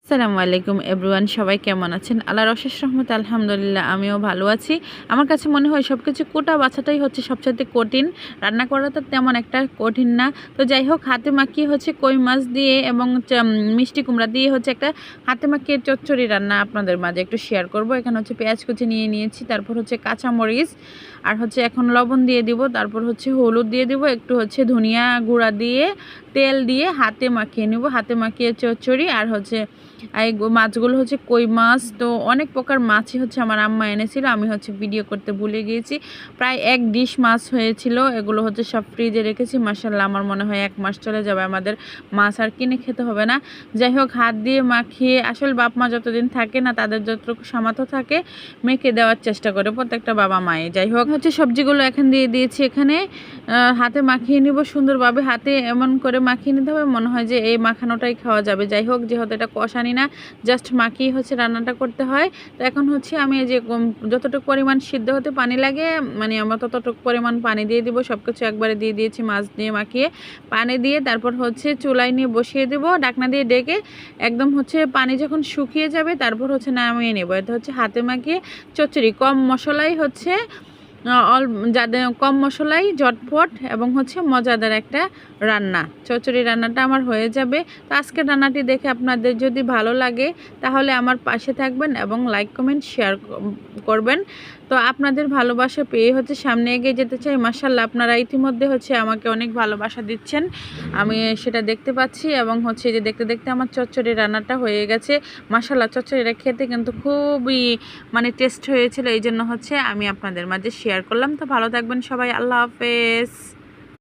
আসসালামু আলাইকুম এভরিওয়ান, সবাই কেমন আছেন? আল্লাহর অশেষ রহমতে আলহামদুলিল্লাহ আমিও ভালো আছি। আমার কাছে মনে হয় সবকিছু কোটা বাছাটাই হচ্ছে সবচাইতে কঠিন। রান্না করা তো তেমন একটা কঠিন না। তো যাই হোক, হাতে মাখিয়ে হচ্ছে কই মাছ দিয়ে এবং মিষ্টি কুমড়া দিয়ে হচ্ছে একটা হাতে মাখিয়ে চচ্চড়ি রান্না আপনাদের মাঝে একটু শেয়ার করব। এখানে হচ্ছে পেঁয়াজ কুচি নিয়ে নিয়েছি, তারপর হচ্ছে কাঁচামরিচ, আর হচ্ছে এখন লবণ দিয়ে দিব, তারপর হচ্ছে হলুদ দিয়ে দিব, একটু হচ্ছে ধনিয়া গুঁড়া দিয়ে তেল দিয়ে হাতে মাখিয়ে নিব। হাতে মাখিয়ে চচ্চড়ি। আর হচ্ছে এই মাছগুলো হচ্ছে কই মাছ। তো অনেক প্রকার মাছই হচ্ছে আমার আম্মা এনেছিল, আমি হচ্ছে ভিডিও করতে ভুলে গিয়েছি। প্রায় 1 ডিশ মাছ হয়েছিল। এগুলো হচ্ছে সব ফ্রিজে রেখেছি। মাশাআল্লাহ, আমার মনে হয় 1 মাস চলে যাবে, আমাদের মাছ আর কিনে খেতে হবে না। যাই হোক, হাত দিয়ে মাখিয়ে, আসলে বাপ মা যতদিন থাকে না তাদের যতটুকু সামর্থ্য থাকে মেখে দেওয়ার চেষ্টা করে প্রত্যেকটা বাবা মায়ে। যাই হোক, হচ্ছে সবজিগুলো এখন দিয়ে দিয়েছি। এখানে হাতে মাখিয়ে নিব সুন্দরভাবে। হাতে এমন করে মাখিয়ে নিতে হবে মনে হয় যে এই মাখানোটাই খাওয়া যাবে। যাই হোক, যেহেতু এটা কষানি না, জাস্ট মাখিয়ে হচ্ছে রান্নাটা করতে হয়। তো এখন হচ্ছে আমি এই যে যতটুকু পরিমাণ সিদ্ধ হতে পানি লাগে, মানে আমরা ততটুকু পরিমাণ পানি দিয়ে দিব। সব কিছু একবারে দিয়ে দিয়েছি, মাছ দিয়ে মাখিয়ে পানি দিয়ে, তারপর হচ্ছে চুলায় নিয়ে বসিয়ে দেব ঢাকনা দিয়ে ডেকে। একদম হচ্ছে পানি যখন শুকিয়ে যাবে তারপর হচ্ছে নামিয়ে নেব। এটা হচ্ছে হাতে মাখিয়ে চচ্চড়ি। কম মশলাই হচ্ছে যাদের কম মশলাই ঝটপট এবং হচ্ছে মজাদার একটা রান্না। চচ্চড়ি রান্নাটা আমার হয়ে যাবে। তো আজকের রান্নাটি দেখে আপনাদের যদি ভালো লাগে তাহলে আমার পাশে থাকবেন এবং লাইক কমেন্ট শেয়ার করবেন। তো আপনাদের ভালোবাসা পেয়ে হচ্ছে সামনে এগিয়ে যেতে চাই। মাশাআল্লাহ, আপনারা ইতিমধ্যে হচ্ছে আমাকে অনেক ভালোবাসা দিচ্ছেন, আমি সেটা দেখতে পাচ্ছি। এবং হচ্ছে যে দেখতে দেখতে আমার চচ্চড়ি রান্নাটা হয়ে গেছে। মাশাআল্লাহ, চচ্চড়িটা খেতে কিন্তু খুবই টেস্ট হয়েছিল। এই জন্য হচ্ছে আমি আপনাদের মাঝে শেয়ার করলাম। তো ভালো থাকবেন সবাই, আল্লাহ হাফেজ।